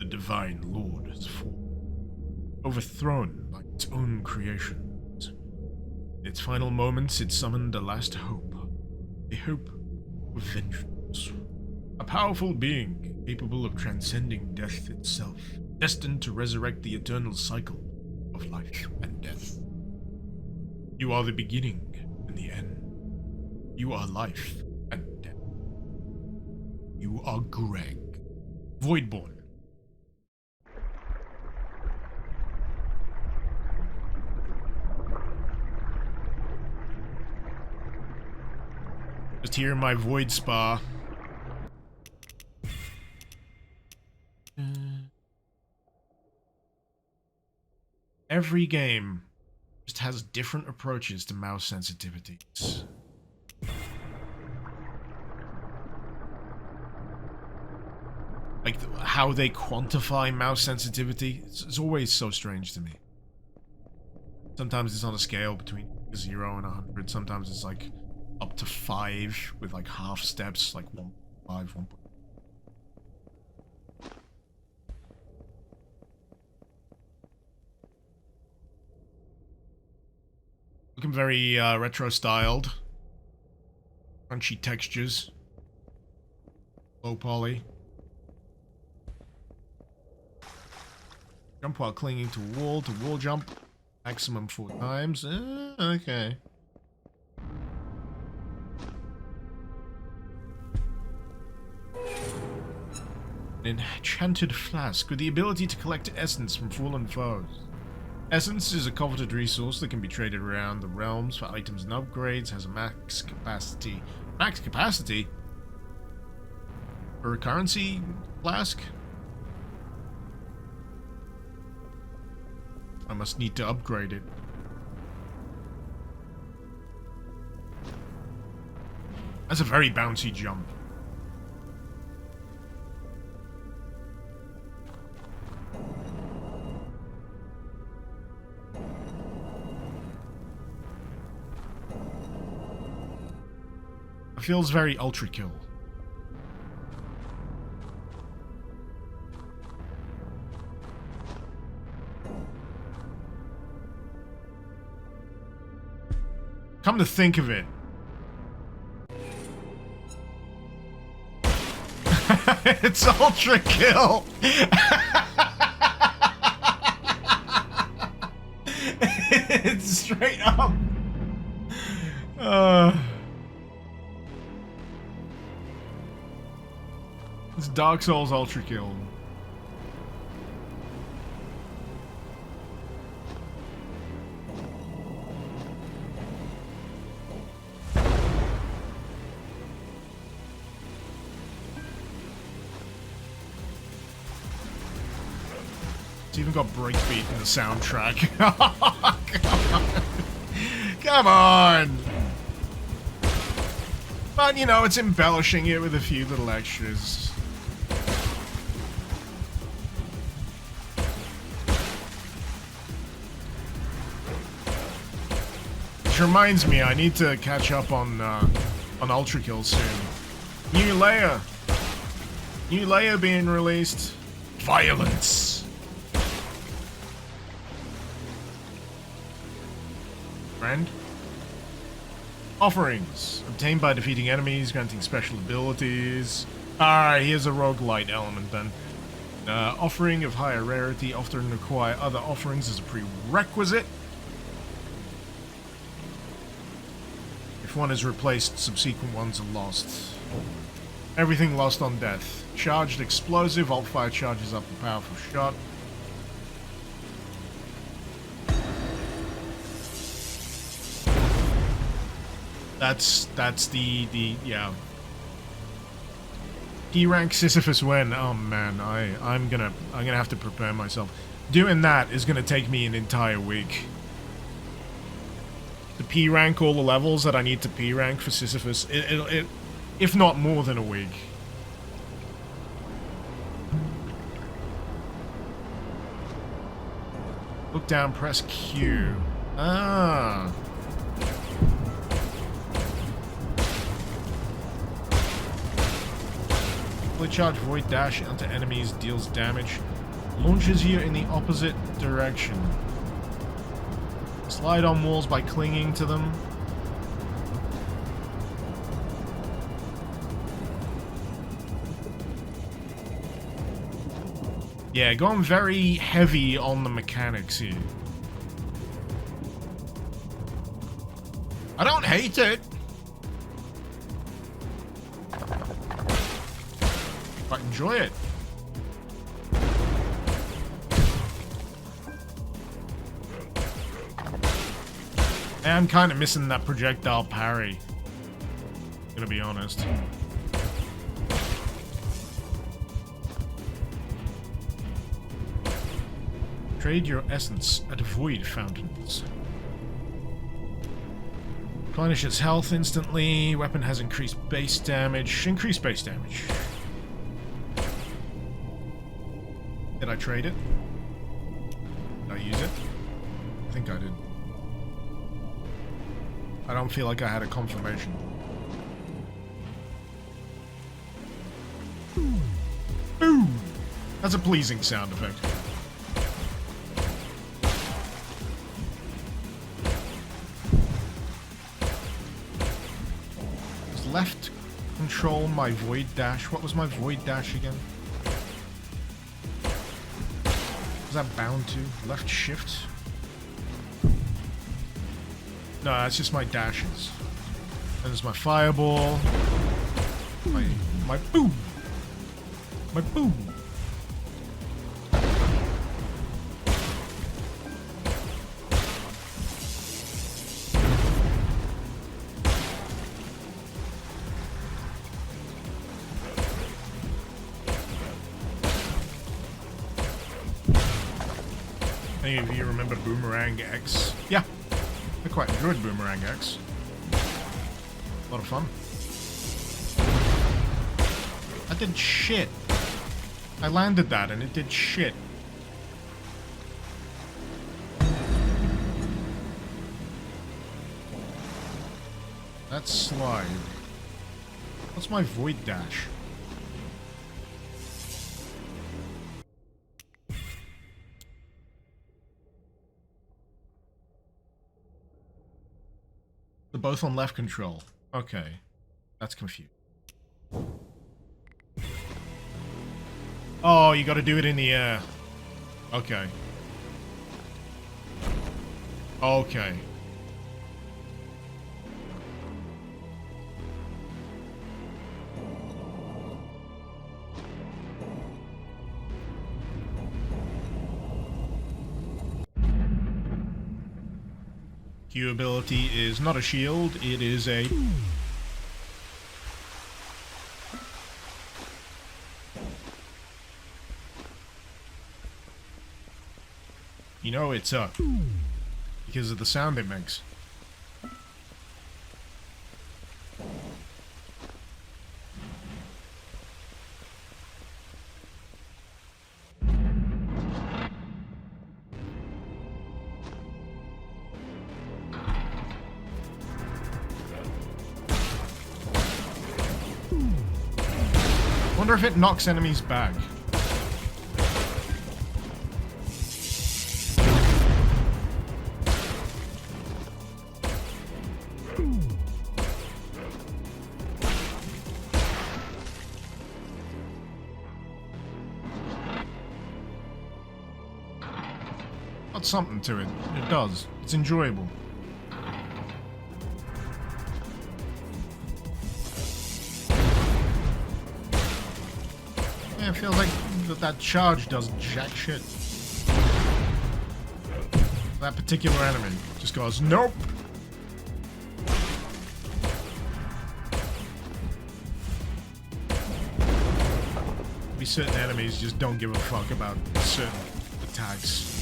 divine lord has fallen, overthrown by its own creations. In its final moments, it summoned a last hope. A hope of vengeance. A powerful being capable of transcending death itself, destined to resurrect the eternal cycle of life and death. You are the beginning and the end. You are life and death. You are Greg. Voidborn. Just here in my void spa. Every game just has different approaches to mouse sensitivities. Like, how they quantify mouse sensitivity, it's always so strange to me. Sometimes it's on a scale between 0 and 100, sometimes it's like up to 5 with like half steps, like 1.5, 1. Looking very retro styled. Crunchy textures. Low poly. Jump while clinging to wall jump. Maximum 4 times. Okay. An enchanted flask with the ability to collect essence from fallen foes. Essence is a coveted resource that can be traded around the realms for items and upgrades. Has a max capacity. Max capacity? For a currency flask? I must need to upgrade it. That's a very bouncy jump. It feels very ultra kill. Come to think of it. It's ultra kill. It's straight up. It's Dark Souls ultra kill. It's even got breakbeat in the soundtrack. Come on! But, you know, it's embellishing it with a few little extras. Which reminds me, I need to catch up on Ultra Kill soon. New layer being released. Violence. Friend. Offerings. Obtained by defeating enemies, granting special abilities. Alright, here's a roguelite element then. Offering of higher rarity often require other offerings as a prerequisite. If one is replaced, subsequent ones are lost. Everything lost on death. Charged explosive, alt fire charges up a powerful shot. That's the yeah. P rank Sisyphus win. Oh man, I'm gonna have to prepare myself. Doing that is gonna take me an entire week. To P rank all the levels that I need to P rank for Sisyphus, if not more than a week. Look down, press Q. Ah. Fully charged Void Dash onto enemies deals damage. Launches you in the opposite direction. Slide on walls by clinging to them. Yeah, going very heavy on the mechanics here. I don't hate it. I enjoy it. I'm kind of missing that projectile parry. Gonna be honest. Trade your essence at void fountains. Replenish its health instantly. Weapon has increased base damage. Increased base damage. Did I trade it? Did I use it? I think I did. I don't feel like I had a confirmation. Boom! That's a pleasing sound effect. Does left control my void dash? What was my void dash again? Was that bound to? Left shift? No, that's just my dashes. And there's my fireball. My boom. My boom. Any of you remember Boomerang X? Yeah. I quite enjoyed Boomerang X. A lot of fun. I did shit. I landed that and it did shit. That's slide. What's my void dash? They're both on left control. Okay. That's confused. Oh, you gotta do it in the air. Okay. Okay. Q ability is not a shield, it is a... You know it's up. Because of the sound it makes. Wonder if it knocks enemies back. Got something to it. It does. It's enjoyable. Yeah, it feels like that charge does jack shit. That particular enemy just goes, nope! Maybe certain enemies just don't give a fuck about certain attacks.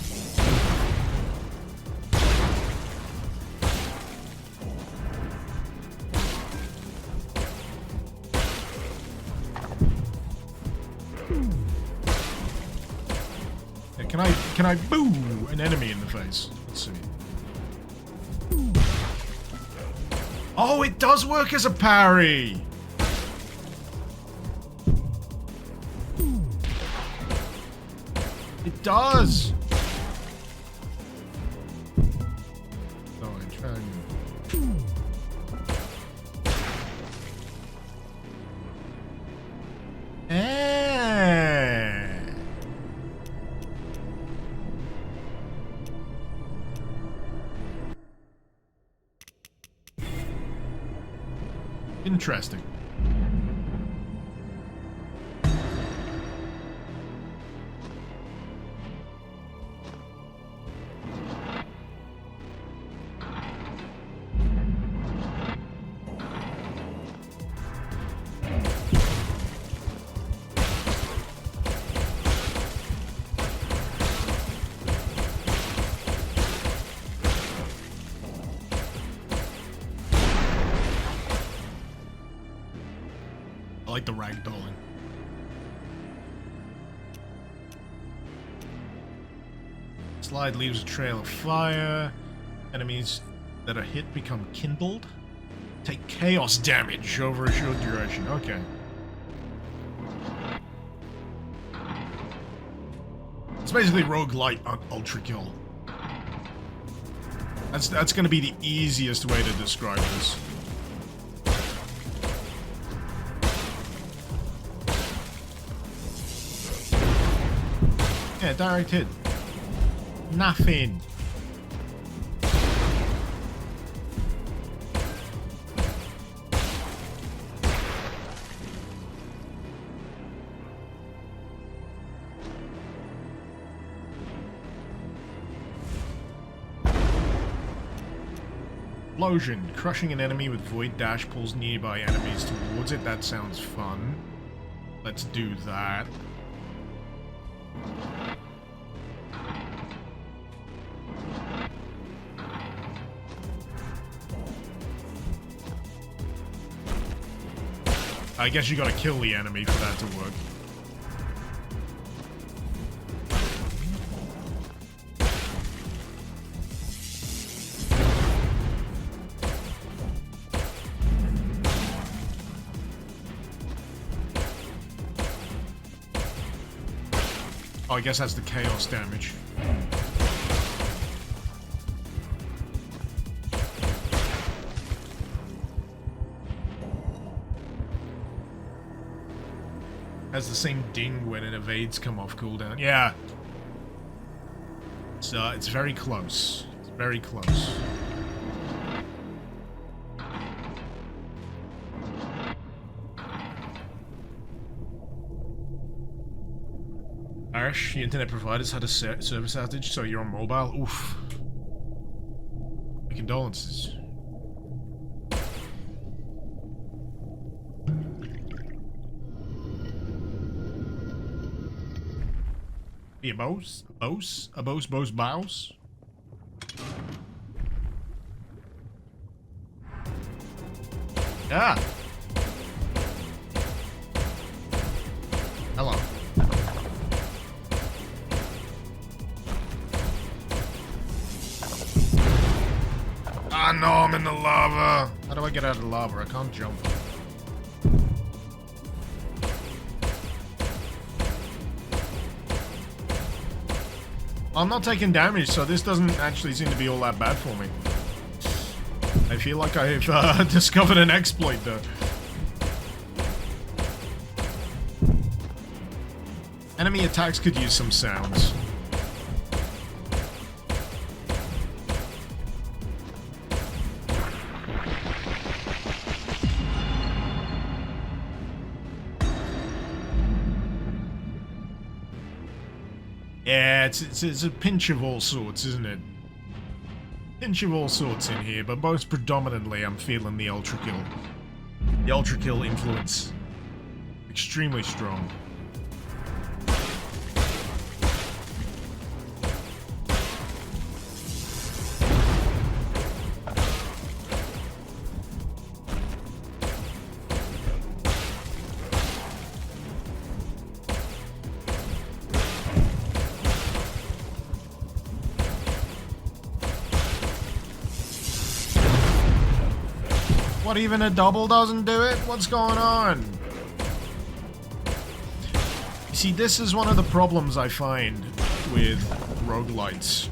Can I boo an enemy in the face? Let's see. Oh, it does work as a parry! It does! So I try and... Interesting. I like the ragdolling. Slide leaves a trail of fire. Enemies that are hit become kindled. Take chaos damage over a short duration. Okay. It's basically roguelite ultra kill. That's gonna be the easiest way to describe this. Yeah, direct hit. Nothing. Explosion. Crushing an enemy with Void Dash pulls nearby enemies towards it. That sounds fun. Let's do that. I guess you gotta kill the enemy for that to work. Oh, I guess that's the chaos damage. Has the same ding when it evades come off cooldown. Yeah. So it's very close. It's very close. Irish, the internet providers had a service outage, so you're on mobile. Oof. My condolences. Be a boss? A boss? A boss? Ah! Hello. Ah, no, I'm in the lava. How do I get out of the lava? I can't jump. I'm not taking damage, so this doesn't actually seem to be all that bad for me. I feel like I've discovered an exploit, though. Enemy attacks could use some sounds. Yeah, it's a pinch of all sorts, isn't it? Pinch of all sorts in here, but most predominantly I'm feeling the ultra kill. The ultra kill influence. Extremely strong. What, even a double doesn't do it? What's going on? You see, this is one of the problems I find with roguelites.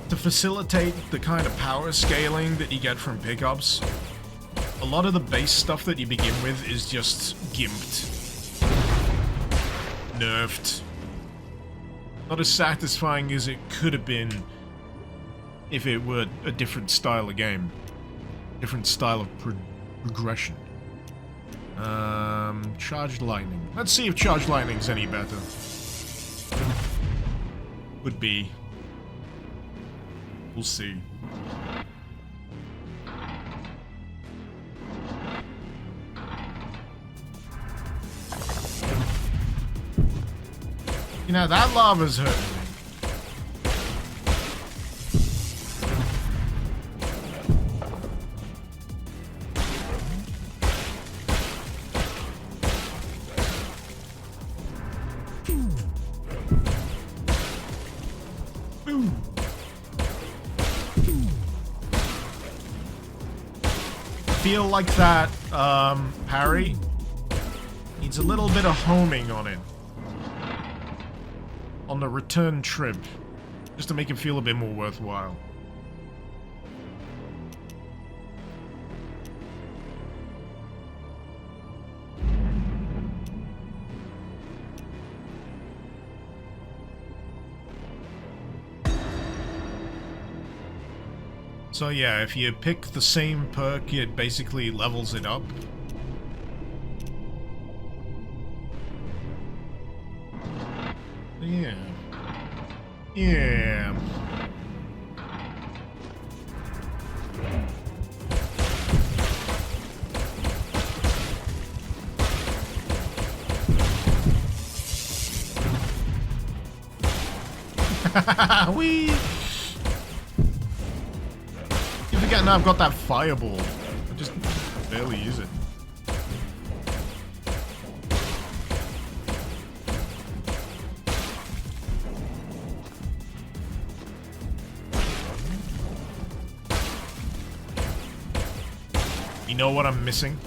To facilitate the kind of power scaling that you get from pickups, a lot of the base stuff that you begin with is just gimped. Nerfed. Not as satisfying as it could have been if it were a different style of game. Different style of progression. Charged lightning. Let's see if charged lightning's any better. Would be. We'll see. You know, that lava's hurting me. Feel like that parry needs a little bit of homing on it on the return trip, just to make it feel a bit more worthwhile. So yeah, if you pick the same perk, it basically levels it up. Yeah. Yeah. Wee! You forget now I've got that fireball. I just barely use it. You know what I'm missing?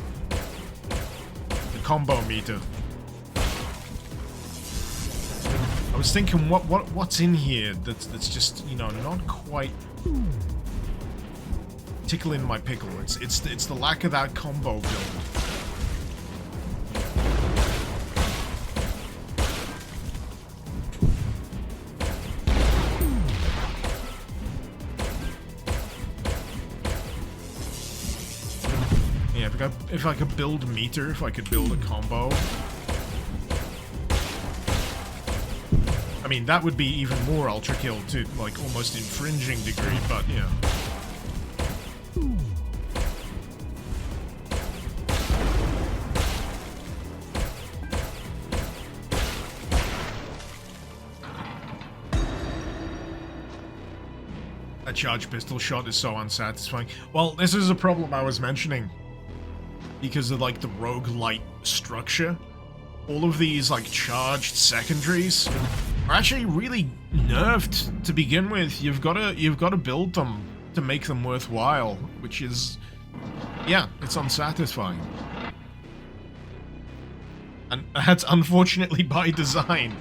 The combo meter. I was thinking, what's in here that's just, you know, not quite tickling my pickle. It's the lack of that combo build. Yeah, if I could build meter, if I could build a combo. I mean, that would be even more ultra kill to, like, almost infringing degree, but, yeah. A charged pistol shot is so unsatisfying. Well, this is a problem I was mentioning. Because of, like, the roguelite structure. All of these, like, charged secondaries are actually really nerfed to begin with. You've got to build them to make them worthwhile, which is, yeah, it's unsatisfying. And that's unfortunately by design.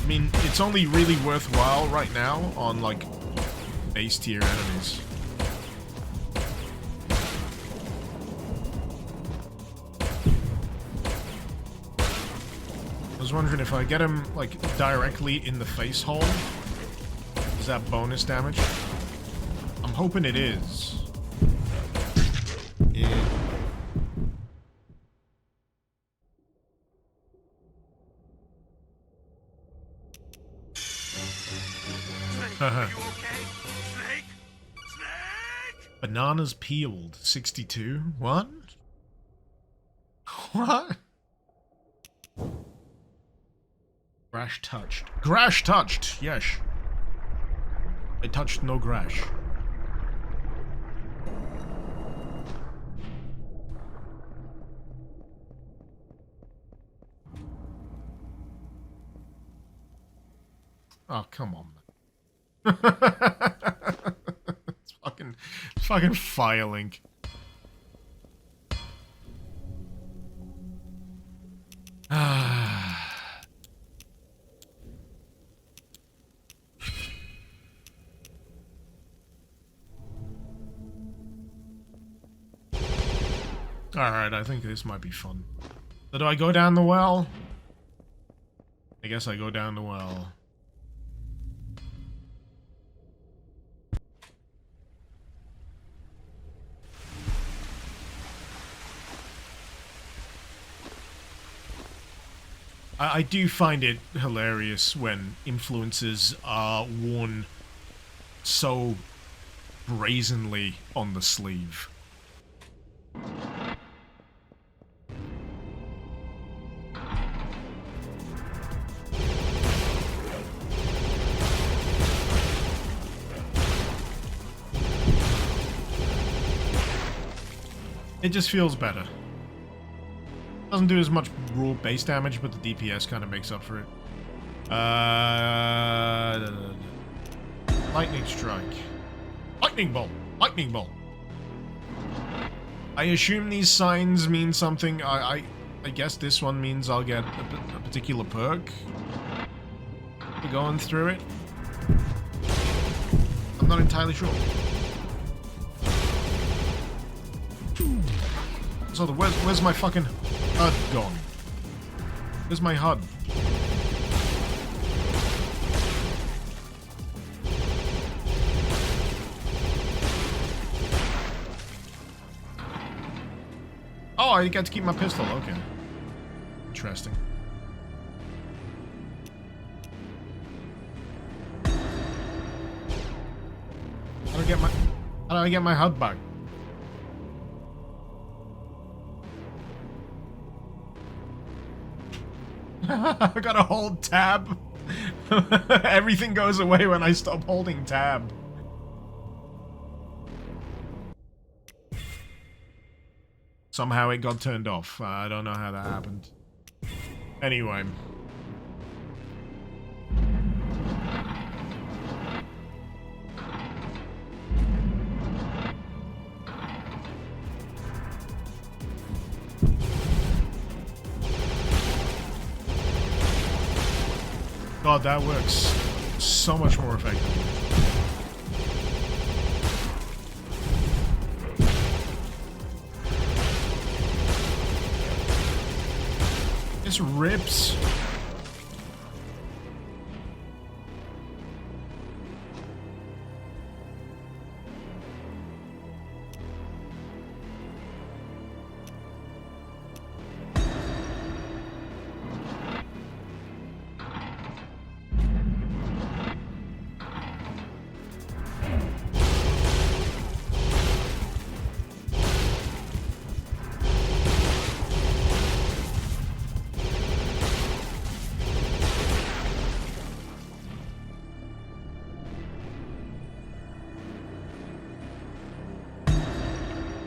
I mean, it's only really worthwhile right now on, like, base tier enemies. I was wondering if I get him, like, directly in the face hole, is that bonus damage? I'm hoping it is. Yeah. Are you okay? Snake? Snake? Bananas peeled, 62. What? What? Grash touched. Grash touched! Yes. I touched no grash. Oh, come on, man. It's fucking Firelink. Alright, I think this might be fun. So do I go down the well? I guess I go down the well. I do find it hilarious when influences are worn so brazenly on the sleeve. It just feels better. Doesn't do as much raw base damage, but the DPS kind of makes up for it. Lightning strike. Lightning bolt! Lightning bolt! I assume these signs mean something. I guess this one means I'll get a particular perk for going through it. I'm not entirely sure. So where's my fucking HUD gone? Where's my HUD? Oh, I get to keep my pistol. Okay. Interesting. How do I get my HUD back? I gotta hold tab. Everything goes away when I stop holding tab. Somehow it got turned off. I don't know how that happened. Anyway. God, that works so much more effectively. This rips.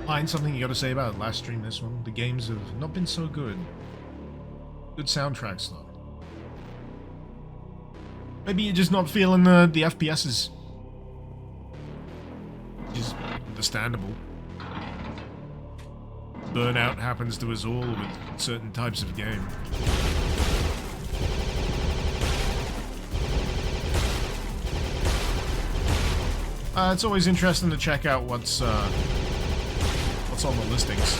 Find something you gotta say about it. Last stream, this one. The games have not been so good. Good soundtracks, though. Maybe you're just not feeling the FPSs. Which is understandable. Burnout happens to us all with certain types of game. It's always interesting to check out what's on the listings.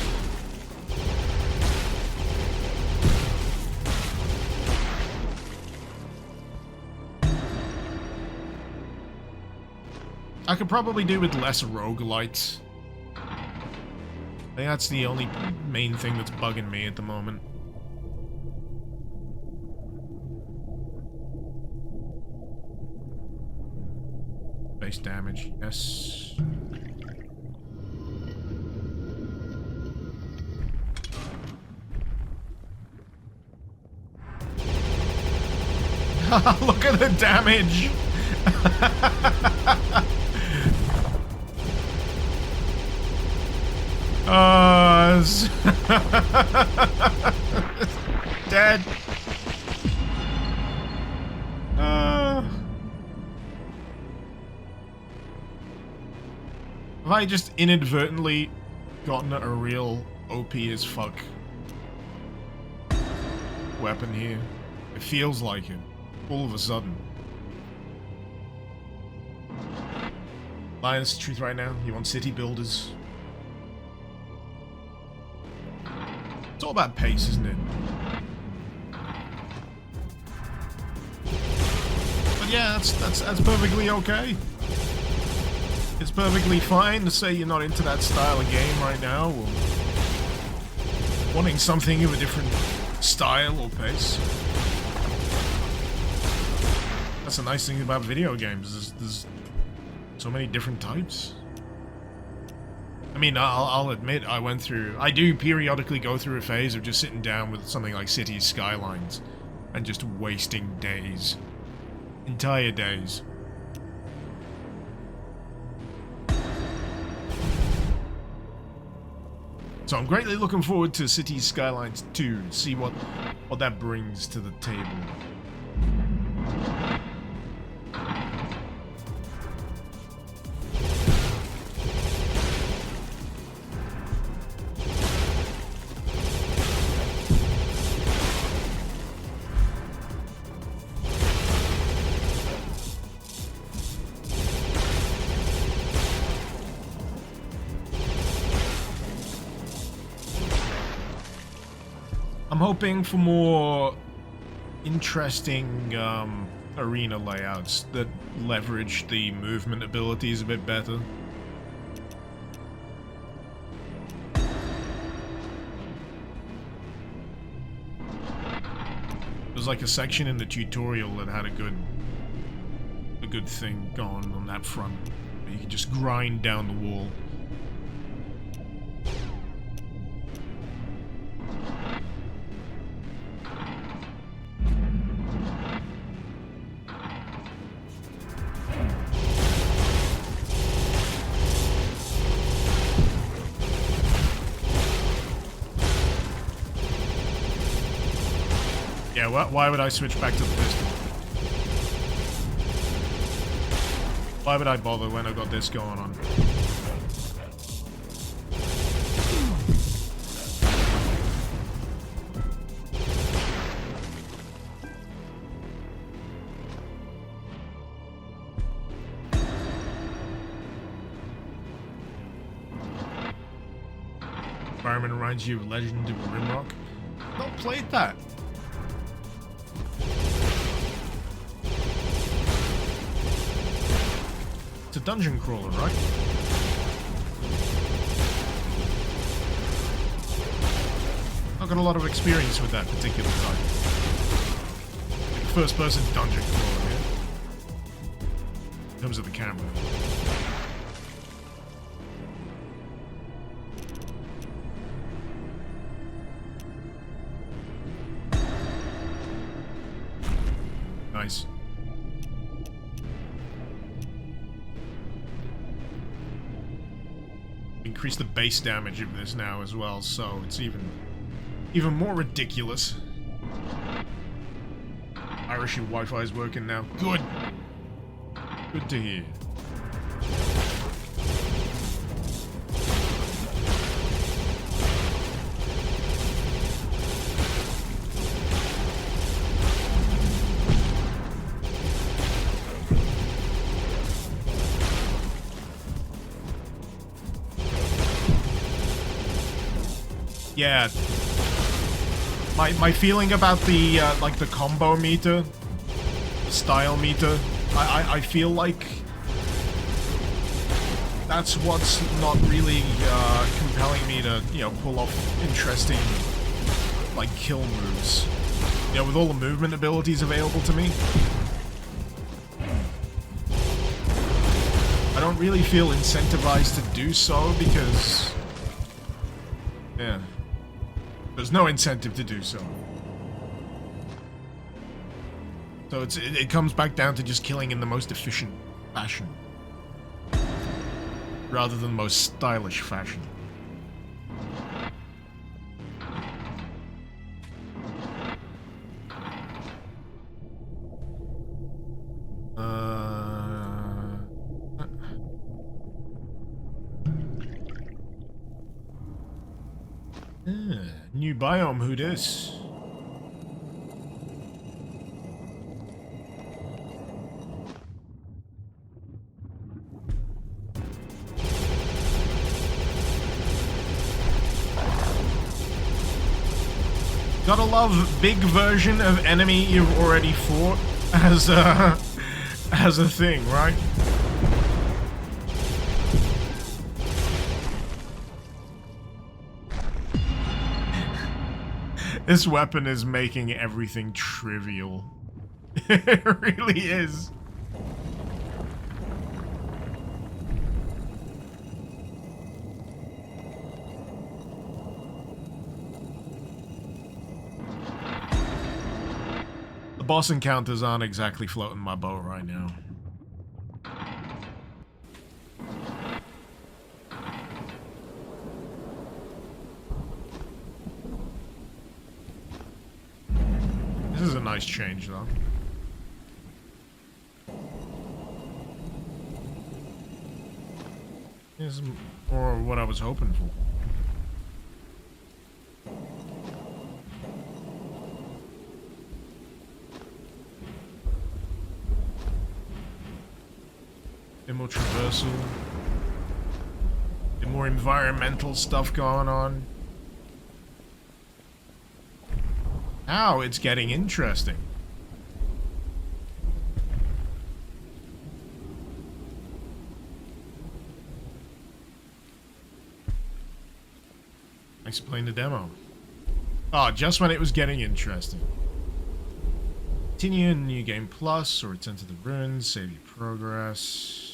I could probably do with less roguelite. I think that's the only main thing that's bugging me at the moment. Base damage, yes. Look at the damage! Dead. Have I just inadvertently gotten a real OP as fuck weapon here. It feels like it, all of a sudden. Lion's the truth right now. You want city builders. It's all about pace, isn't it? But yeah, that's perfectly okay. It's perfectly fine to say you're not into that style of game right now, or wanting something of a different style or pace. That's the nice thing about video games. There's so many different types. I mean, I'll admit I do periodically go through a phase of just sitting down with something like Cities Skylines and just wasting days. Entire days. So I'm greatly looking forward to Cities Skylines 2, see what that brings to the table. I'm hoping for more interesting arena layouts that leverage the movement abilities a bit better. There's like a section in the tutorial that had a good thing going on that front. You can just grind down the wall. Yeah, why would I switch back to the pistol? Why would I bother when I've got this going on? Environment reminds you of Legend of Rimrock. Not played that. It's a dungeon crawler, right? I've got a lot of experience with that particular type. Like first-person dungeon crawler, yeah? In terms of the camera. Nice. Increase the base damage of this now as well, so it's even more ridiculous. Irish Wi-Fi is working now. Good. Good to hear. Yeah, my feeling about the like the combo meter, the style meter, I feel like that's what's not really compelling me to, you know, pull off interesting like kill moves. You know, with all the movement abilities available to me, I don't really feel incentivized to do so because, yeah. There's no incentive to do so. So it comes back down to just killing in the most efficient fashion. Rather than the most stylish fashion. New biome, who dis? Gotta love big version of enemy you've already fought as a thing, right? This weapon is making everything trivial. It really is. The boss encounters aren't exactly floating my boat right now. This is a nice change, though. This is more what I was hoping for. Bit more traversal. Bit more environmental stuff going on. Now it's getting interesting. Explain the demo. Oh, just when it was getting interesting. Continue in New Game Plus or return to the ruins, save your progress.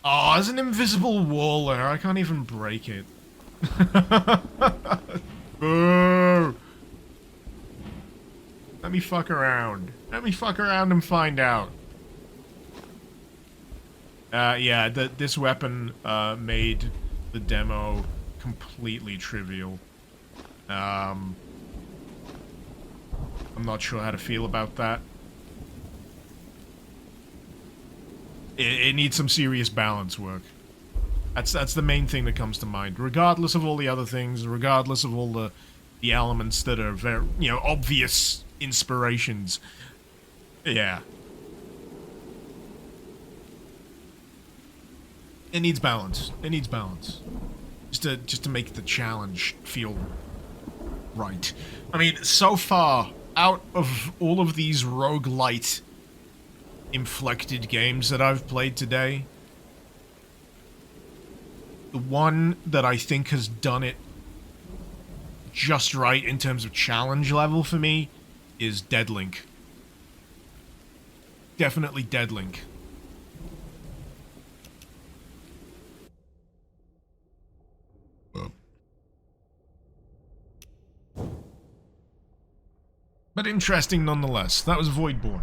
Oh, there's an invisible wall there. I can't even break it. Boo! Let me fuck around. Let me fuck around and find out. Yeah, this weapon made the demo completely trivial. I'm not sure how to feel about that. It needs some serious balance work. That's the main thing that comes to mind. Regardless of all the other things, regardless of all the elements that are very, you know, obvious inspirations. Yeah. It needs balance. It needs balance. Just to make the challenge feel right. I mean, so far, out of all of these roguelite inflected games that I've played today, the one that I think has done it just right in terms of challenge level for me is Deadlink. Definitely Deadlink. But interesting nonetheless. That was Voidborn.